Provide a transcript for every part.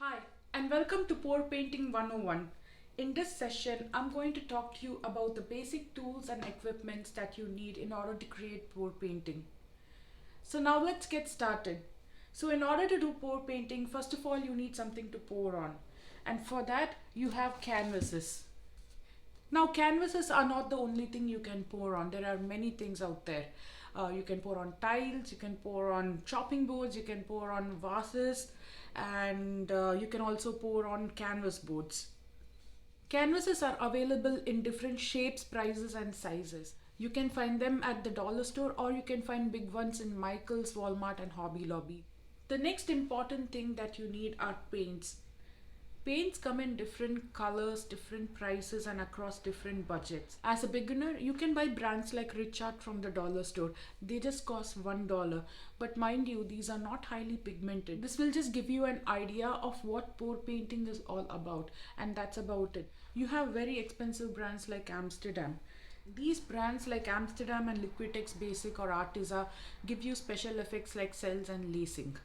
Hi, and welcome to Pour Painting 101. In this session, I'm going to talk to you about the basic tools and equipments that you need in order to create pour painting. So now let's get started. So in order to do pour painting, first of all, you need something to pour on. And for that, you have canvases. Now, canvases are not the only thing you can pour on. There are many things out there. You can pour on tiles, you can pour on chopping boards, you can pour on vases, and you can also pour on canvas boards. Canvases are available in different shapes, prices, and sizes. You can find them at the dollar store, or you can find big ones in Michaels, Walmart, and Hobby Lobby. The next important thing that you need are paints. Paints come in different colors, different prices, and across different budgets. As a beginner, you can buy brands like Richard from the dollar store. They just cost $1. But mind you, these are not highly pigmented. This will just give you an idea of what pour painting is all about, and that's about it. You have very expensive brands like Amsterdam. These brands like Amsterdam and Liquitex Basic or Artisa give you special effects like cells and lacing.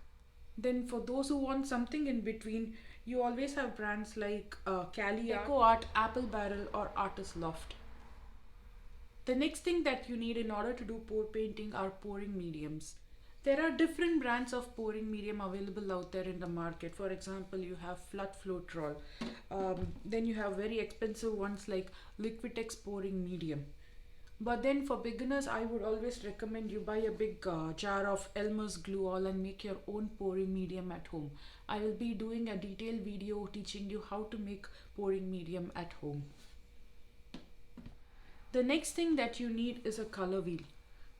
Then for those who want something in between, you always have brands like Cali Eco Art, Apple Barrel, or Artist Loft. The next thing that you need in order to do pour painting are pouring mediums. There are different brands of pouring medium available out there in the market. For example, you have Flood Floetrol. Then you have very expensive ones like Liquitex pouring medium. But then for beginners, I would always recommend you buy a big jar of Elmer's glue all and make your own pouring medium at home. I will be doing a detailed video teaching you how to make pouring medium at home. The next thing that you need is a color wheel.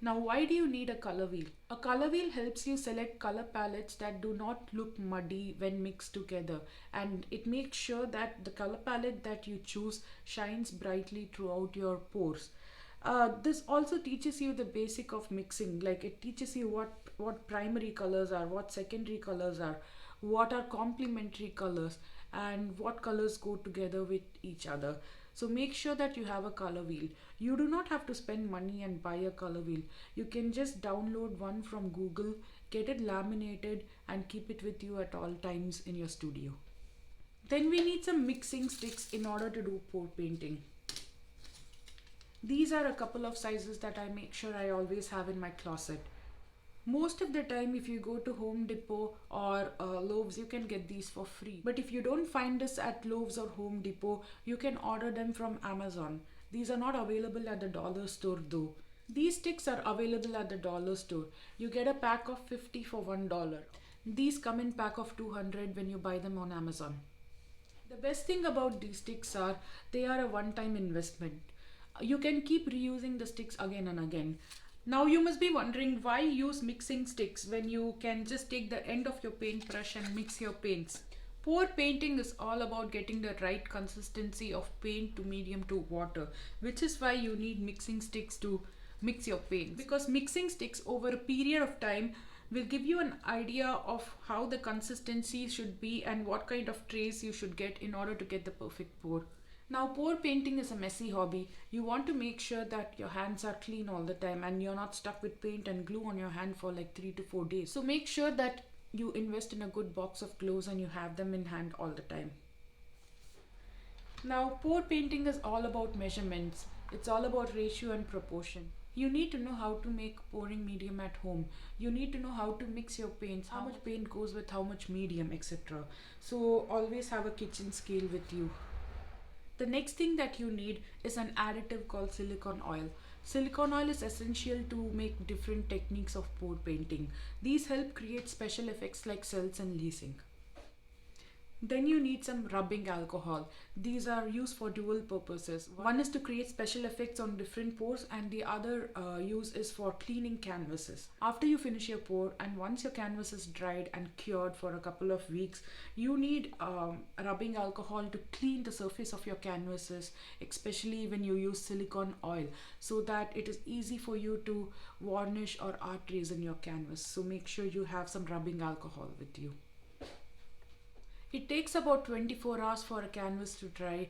Now, why do you need a color wheel? A color wheel helps you select color palettes that do not look muddy when mixed together, and it makes sure that the color palette that you choose shines brightly throughout your pours. This also teaches you the basic of mixing, like it teaches you what primary colors are, what secondary colors are, what are complementary colors, and what colors go together with each other. So make sure that you have a color wheel. You do not have to spend money and buy a color wheel. You can just download one from Google, get it laminated, and keep it with you at all times in your studio. Then we need some mixing sticks in order to do pour painting. These are a couple of sizes that I make sure I always have in my closet. Most of the time, if you go to Home Depot or Lowe's, you can get these for free. But if you don't find this at Lowe's or Home Depot, you can order them from Amazon. These are not available at the dollar store though. These sticks are available at the dollar store. You get a pack of 50 for $1. These come in pack of 200 when you buy them on Amazon. The best thing about these sticks are they are a one-time investment. You can keep reusing the sticks again and again. Now you must be wondering why use mixing sticks when you can just take the end of your paintbrush and mix your paints. Pour painting is all about getting the right consistency of paint to medium to water, which is why you need mixing sticks to mix your paints. Because mixing sticks over a period of time will give you an idea of how the consistency should be and what kind of trays you should get in order to get the perfect pour. Now, pour painting is a messy hobby. You want to make sure that your hands are clean all the time and you're not stuck with paint and glue on your hand for like 3 to 4 days. So make sure that you invest in a good box of gloves and you have them in hand all the time. Now, pour painting is all about measurements. It's all about ratio and proportion. You need to know how to make pouring medium at home. You need to know how to mix your paints, how much paint goes with how much medium, etc. So always have a kitchen scale with you. The next thing that you need is an additive called silicone oil. Silicone oil is essential to make different techniques of pour painting. These help create special effects like cells and lacing. Then you need some rubbing alcohol. These are used for dual purposes. One is to create special effects on different pours, and the other use is for cleaning canvases. After you finish your pour and once your canvas is dried and cured for a couple of weeks, you need rubbing alcohol to clean the surface of your canvases, especially when you use silicone oil, so that it is easy for you to varnish or art trace in your canvas. So make sure you have some rubbing alcohol with you. It takes about 24 hours for a canvas to dry,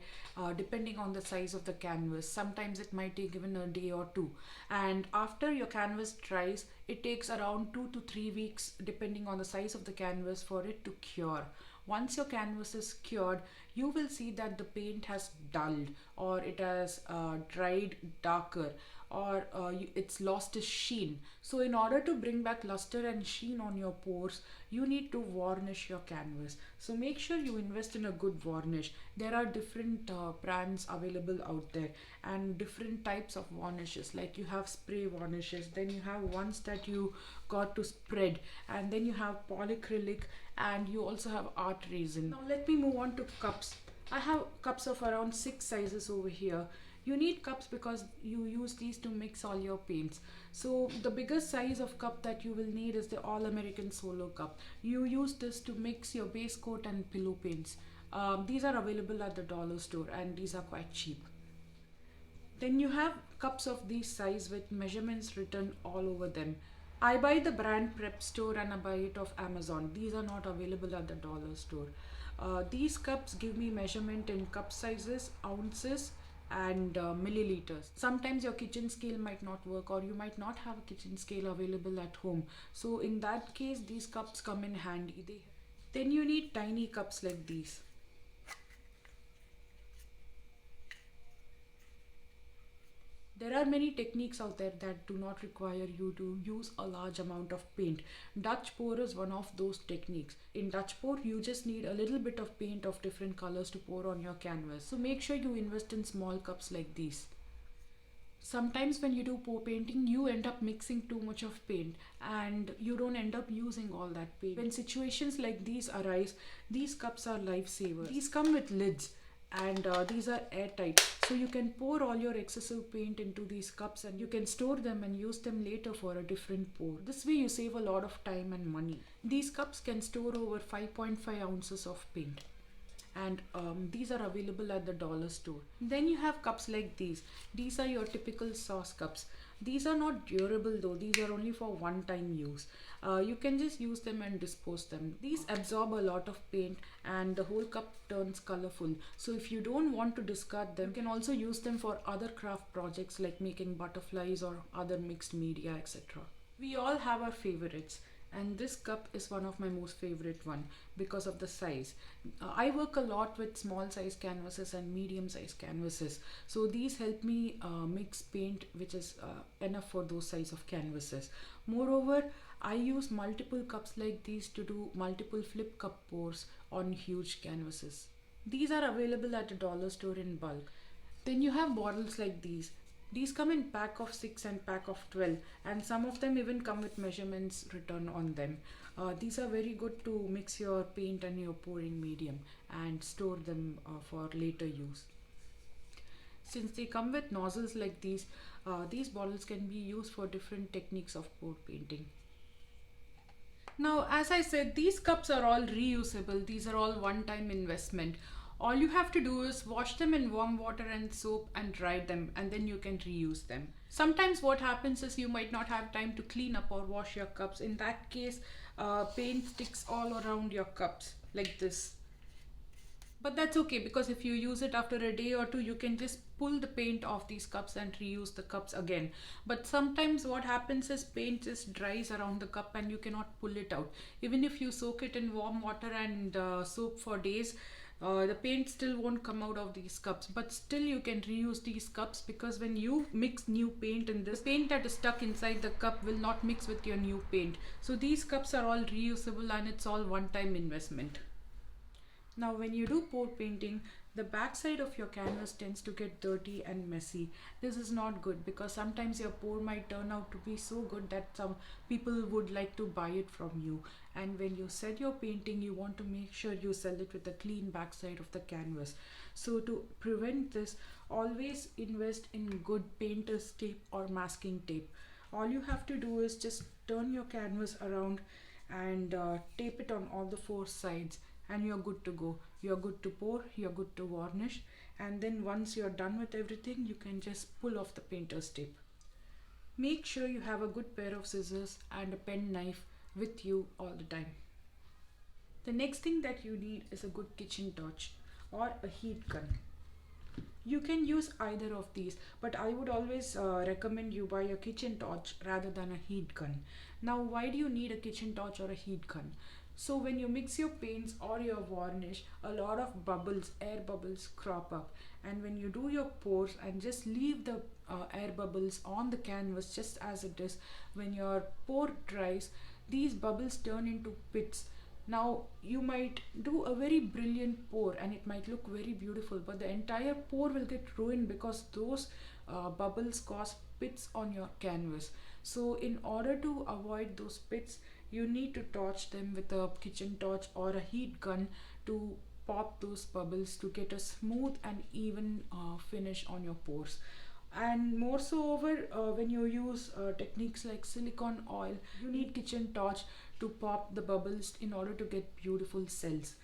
depending on the size of the canvas. Sometimes it might take even a day or two. And after your canvas dries, it takes around 2 to 3 weeks, depending on the size of the canvas, for it to cure. Once your canvas is cured, you will see that the paint has dulled, or it has dried darker, or it's lost its sheen. So in order to bring back luster and sheen on your pours, you need to varnish your canvas. So make sure you invest in a good varnish. There are different brands available out there, and different types of varnishes. Like you have spray varnishes, then you have ones that you got to spread, and then you have polyacrylic, and you also have art resin. Now let me move on to cups. I have cups of around 6 sizes over here. You need cups because you use these to mix all your paints. So the biggest size of cup that you will need is the All American Solo Cup. You use this to mix your base coat and pillow paints. These are available at the dollar store, and these are quite cheap. Then you have cups of this size with measurements written all over them. I buy the brand Prep Store, and I buy it off Amazon. These are not available at the dollar store. These cups give me measurement in cup sizes, ounces, and milliliters. Sometimes your kitchen scale might not work, or you might not have a kitchen scale available at home. So in that case, these cups come in handy. Then you need tiny cups like these. There are many techniques out there that do not require you to use a large amount of paint. Dutch pour is one of those techniques. In Dutch pour, you just need a little bit of paint of different colors to pour on your canvas. So make sure you invest in small cups like these. Sometimes when you do pour painting, you end up mixing too much of paint, and you don't end up using all that paint. When situations like these arise, these cups are lifesavers. These come with lids, and these are airtight, so you can pour all your excessive paint into these cups, and you can store them and use them later for a different pour. This way you save a lot of time and money. These cups can store over 5.5 ounces of paint, and these are available at the dollar store. Then you have cups like these. These are your typical sauce cups. These are not durable though, these are only for one time use. You can just use them and dispose them. These absorb a lot of paint, and the whole cup turns colorful. So if you don't want to discard them, you can also use them for other craft projects like making butterflies or other mixed media, etc. We all have our favorites, and this cup is one of my most favorite one because of the size. I work a lot with small size canvases and medium size canvases, so these help me mix paint which is enough for those size of canvases. Moreover, I use multiple cups like these to do multiple flip cup pours on huge canvases. These are available at the dollar store in bulk. Then you have bottles like these. These come in pack of 6 and pack of 12, and some of them even come with measurements written on them. These are very good to mix your paint and your pouring medium and store them for later use. Since they come with nozzles like these bottles can be used for different techniques of pour painting. Now, as I said, these cups are all reusable. These are all one-time investment. All you have to do is wash them in warm water and soap and dry them, and then you can reuse them. Sometimes what happens is you might not have time to clean up or wash your cups. In that case, paint sticks all around your cups like this. But that's okay, because if you use it after a day or two, you can just pull the paint off these cups and reuse the cups again. But sometimes what happens is paint just dries around the cup and you cannot pull it out. Even if you soak it in warm water and soap for days, the paint still won't come out of these cups. But still you can reuse these cups, because when you mix new paint in this, paint that is stuck inside the cup will not mix with your new paint. So these cups are all reusable, and it's all one-time investment. Now when you do pour painting, the backside of your canvas tends to get dirty and messy. This is not good, because sometimes your pour might turn out to be so good that some people would like to buy it from you. And when you sell your painting, you want to make sure you sell it with a clean backside of the canvas. So to prevent this, always invest in good painter's tape or masking tape. All you have to do is just turn your canvas around and tape it on all the four sides, and you're good to go. You're good to pour, you're good to varnish, and then once you're done with everything, you can just pull off the painter's tape. Make sure you have a good pair of scissors and a pen knife with you all the time. The next thing that you need is a good kitchen torch or a heat gun. You can use either of these, but I would always recommend you buy a kitchen torch rather than a heat gun. Now, why do you need a kitchen torch or a heat gun? So, when you mix your paints or your varnish, a lot of bubbles, air bubbles crop up. And when you do your pours and just leave the air bubbles on the canvas just as it is, when your pour dries, these bubbles turn into pits. Now, you might do a very brilliant pour and it might look very beautiful, but the entire pour will get ruined because those bubbles cause pits on your canvas. So, in order to avoid those pits, you need to torch them with a kitchen torch or a heat gun to pop those bubbles to get a smooth and even finish on your pours. And more so over when you use techniques like silicone oil, you need kitchen torch to pop the bubbles in order to get beautiful cells.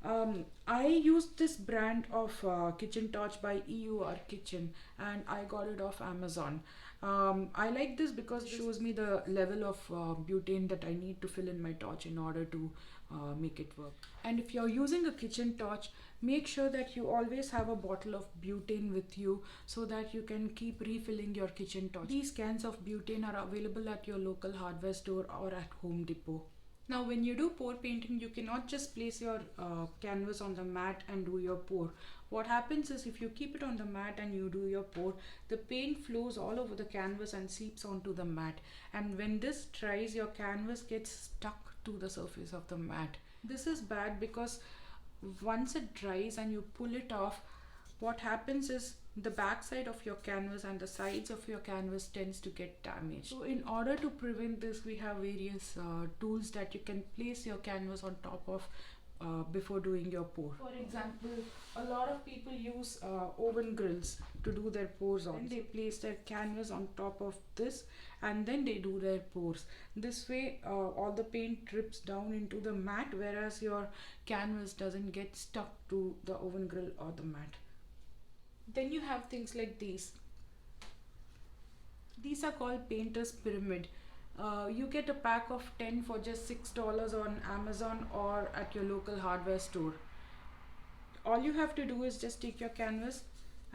I used this brand of kitchen torch by EUR Kitchen and I got it off Amazon. I like this because it shows me the level of butane that I need to fill in my torch in order to make it work. And if you're using a kitchen torch, make sure that you always have a bottle of butane with you so that you can keep refilling your kitchen torch. These cans of butane are available at your local hardware store or at Home Depot. Now, when you do pour painting, you cannot just place your canvas on the mat and do your pour. What happens is if you keep it on the mat and you do your pour, the paint flows all over the canvas and seeps onto the mat. And when this dries, your canvas gets stuck to the surface of the mat. This is bad because once it dries and you pull it off, what happens is the back side of your canvas and the sides of your canvas tends to get damaged. So in order to prevent this, we have various tools that you can place your canvas on top of before doing your pour. For example, a lot of people use oven grills to do their pours on. They place their canvas on top of this and then they do their pours. This way all the paint drips down into the mat, whereas your canvas doesn't get stuck to the oven grill or the mat. Then you have things like these. These are called Painter's Pyramid. You get a pack of 10 for just $6 on Amazon or at your local hardware store. All you have to do is just take your canvas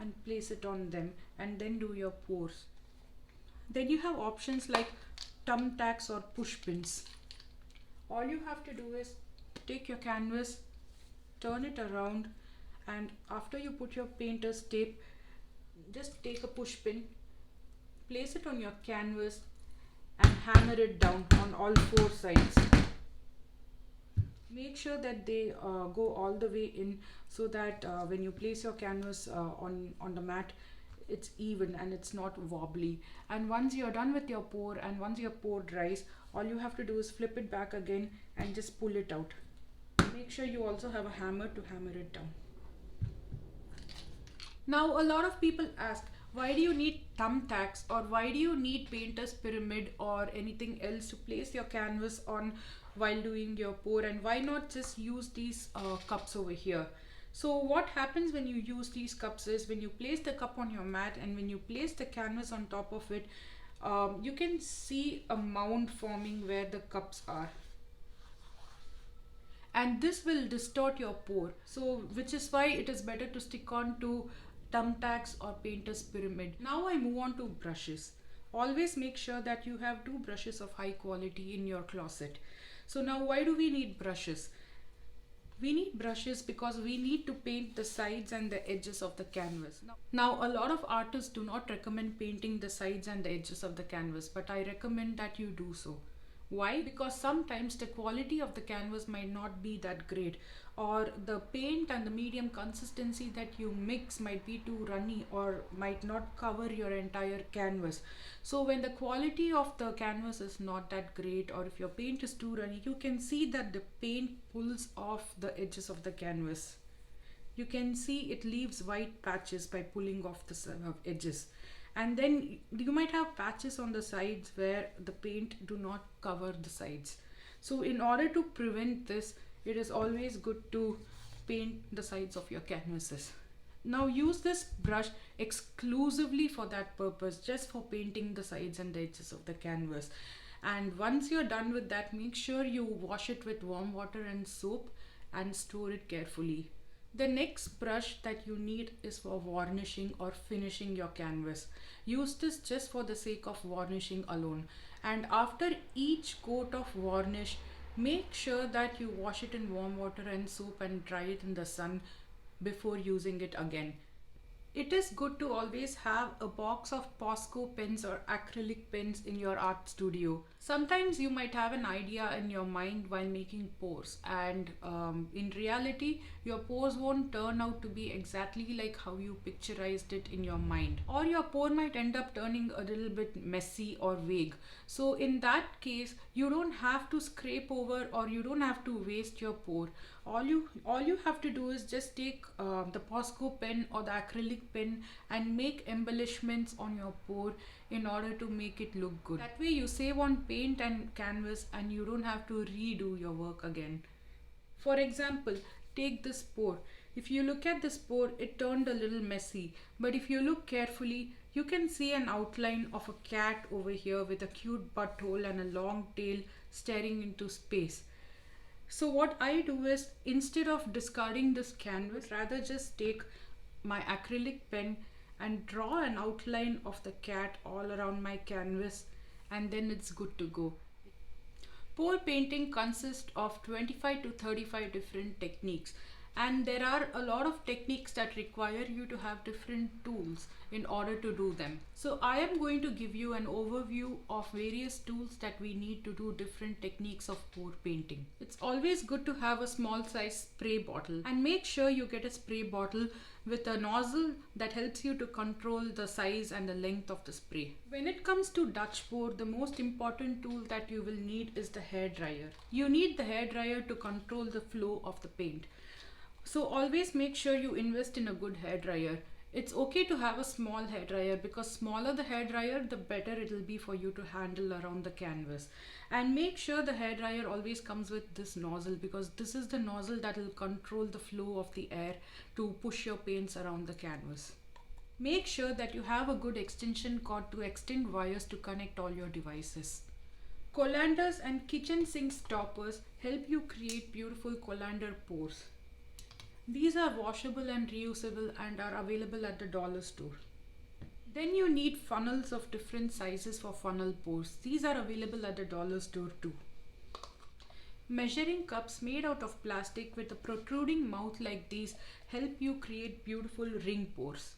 and place it on them and then do your pours. Then you have options like thumbtacks or push pins. All you have to do is take your canvas, turn it around, and after you put your painter's tape, just take a push pin, place it on your canvas and hammer it down on all four sides. Make sure that they go all the way in so that when you place your canvas on the mat, it's even and it's not wobbly. And once you're done with your pour and once your pour dries, all you have to do is flip it back again and just pull it out. Make sure you also have a hammer to hammer it down. Now, a lot of people ask, why do you need thumbtacks or why do you need Painter's Pyramid or anything else to place your canvas on while doing your pour, and why not just use these cups over here? So what happens when you use these cups is when you place the cup on your mat and when you place the canvas on top of it, you can see a mound forming where the cups are. And this will distort your pour. So which is why it is better to stick on to thumbtacks or Painter's Pyramid. Now I move on to brushes. Always make sure that you have 2 brushes of high quality in your closet. So now why do we need brushes? We need brushes because we need to paint the sides and the edges of the canvas. Now a lot of artists do not recommend painting the sides and the edges of the canvas, but I recommend that you do so. Why? Because sometimes the quality of the canvas might not be that great, or the paint and the medium consistency that you mix might be too runny or might not cover your entire canvas. So when the quality of the canvas is not that great, or if your paint is too runny, you can see that the paint pulls off the edges of the canvas. You can see it leaves white patches by pulling off the edges. And then you might have patches on the sides where the paint do not cover the sides. So in order to prevent this, it is always good to paint the sides of your canvases. Now use this brush exclusively for that purpose, just for painting the sides and the edges of the canvas. And once you're done with that, make sure you wash it with warm water and soap and store it carefully. The next brush that you need is for varnishing or finishing your canvas. Use this just for the sake of varnishing alone. And after each coat of varnish, make sure that you wash it in warm water and soap and dry it in the sun before using it again. It is good to always have a box of Posco pens or acrylic pens in your art studio. Sometimes you might have an idea in your mind while making pores, and in reality, your pores won't turn out to be exactly like how you picturized it in your mind, or your pore might end up turning a little bit messy or vague. So, in that case, you don't have to scrape over or you don't have to waste your pore. All you have to do is just take the Posco pen or the acrylic pen and make embellishments on your pore in order to make it look good. That way you save on paint and canvas and you don't have to redo your work again. For example, take this pore. If you look at this pore, it turned a little messy, but if you look carefully, you can see an outline of a cat over here with a cute butthole and a long tail staring into space. So what I do is, instead of discarding this canvas, rather just take my acrylic pen and draw an outline of the cat all around my canvas, and then it's good to go. Pole painting consists of 25 to 35 different techniques, and there are a lot of techniques that require you to have different tools in order to do them. So I am going to give you an overview of various tools that we need to do different techniques of pour painting. It's always good to have a small size spray bottle, and make sure you get a spray bottle with a nozzle that helps you to control the size and the length of the spray. When it comes to Dutch pour, the most important tool that you will need is the hair dryer. You need the hair dryer to control the flow of the paint. So always make sure you invest in a good hair dryer. It's okay to have a small hair dryer, because smaller the hair dryer, the better it will be for you to handle around the canvas. And make sure the hair dryer always comes with this nozzle, because this is the nozzle that will control the flow of the air to push your paints around the canvas. Make sure that you have a good extension cord to extend wires to connect all your devices. Colanders and kitchen sink stoppers help you create beautiful colander pours. These are washable and reusable and are available at the dollar store. Then you need funnels of different sizes for funnel pours. These are available at the dollar store too. Measuring cups made out of plastic with a protruding mouth like these help you create beautiful ring pours.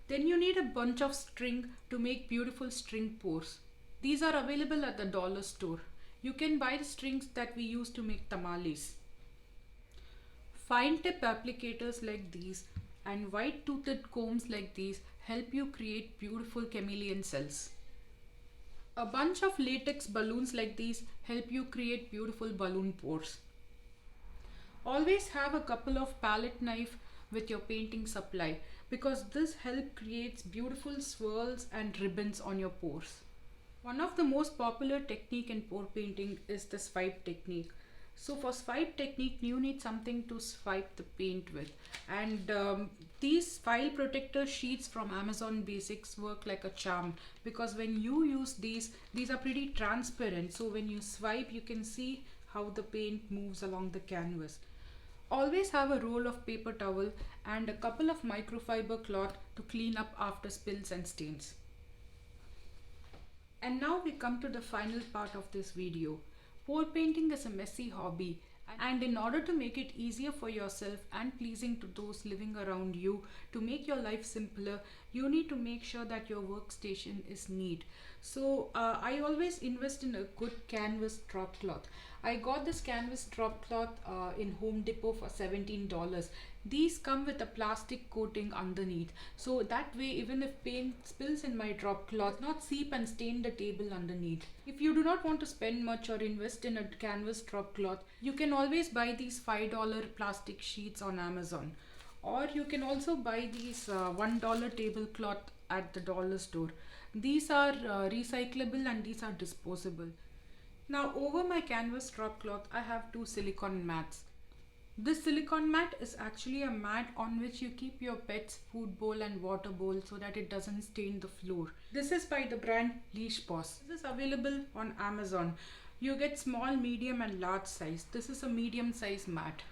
Then you need a bunch of string to make beautiful string pours. These are available at the dollar store. You can buy the strings that we use to make tamales. Fine tip applicators like these and white toothed combs like these help you create beautiful chameleon cells. A bunch of latex balloons like these help you create beautiful balloon pours. Always have a couple of palette knife with your painting supply, because this help creates beautiful swirls and ribbons on your pours. One of the most popular technique in pour painting is the swipe technique. So for swipe technique, you need something to swipe the paint with, and these file protector sheets from Amazon Basics work like a charm, because when you use these are pretty transparent, so when you swipe you can see how the paint moves along the canvas. Always have a roll of paper towel and a couple of microfiber cloth to clean up after spills and stains. And now we come to the final part of this video. Pour painting is a messy hobby, and in order to make it easier for yourself and pleasing to those living around you, to make your life simpler, you need to make sure that your workstation is neat. So I always invest in a good canvas drop cloth. I got this canvas drop cloth in Home Depot for $17. These come with a plastic coating underneath, so that way even if paint spills in my drop cloth, not seep and stain the table underneath. If you do not want to spend much or invest in a canvas drop cloth, you can always buy these $5 plastic sheets on Amazon, or you can also buy these $1 tablecloth at the dollar store. These are recyclable and these are disposable. Now over my canvas drop cloth I have two silicone mats. This silicone mat is actually a mat on which you keep your pet's food bowl and water bowl so that it doesn't stain the floor. This is by the brand Leash Paws. This is available on Amazon. You get small, medium and large size. This is a medium size mat.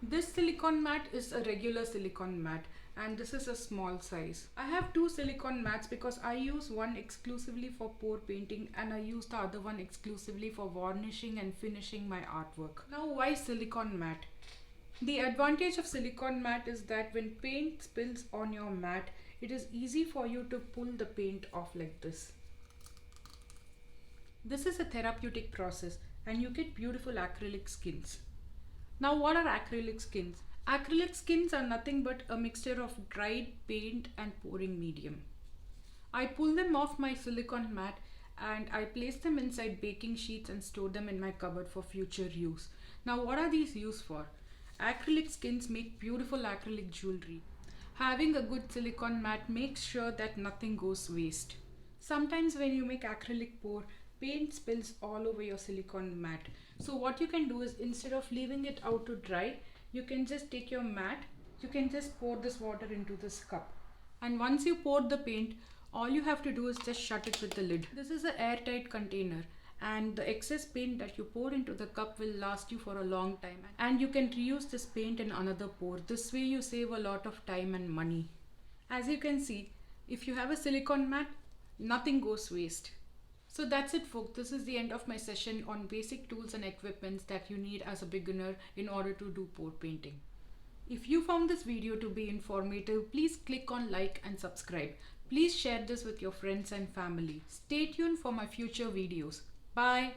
This silicone mat is a regular silicone mat and this is a small size. I have two silicone mats because I use one exclusively for pour painting and I use the other one exclusively for varnishing and finishing my artwork. Now, why silicone mat? The advantage of silicone mat is that when paint spills on your mat, it is easy for you to pull the paint off like this. This is a therapeutic process and you get beautiful acrylic skins. Now, what are acrylic skins? Acrylic skins are nothing but a mixture of dried paint and pouring medium. I pull them off my silicone mat and I place them inside baking sheets and store them in my cupboard for future use. Now, what are these used for? Acrylic skins make beautiful acrylic jewelry. Having a good silicone mat makes sure that nothing goes waste. Sometimes when you make acrylic pour, paint spills all over your silicone mat. So what you can do is, instead of leaving it out to dry, you can just take your mat, you can just pour this water into this cup. And once you pour the paint, all you have to do is just shut it with the lid. This is an airtight container and the excess paint that you pour into the cup will last you for a long time. And you can reuse this paint in another pour. This way you save a lot of time and money. As you can see, if you have a silicone mat, nothing goes waste. So that's it, folks. This is the end of my session on basic tools and equipments that you need as a beginner in order to do pour painting. If you found this video to be informative, please click on like and subscribe. Please share this with your friends and family. Stay tuned for my future videos. Bye.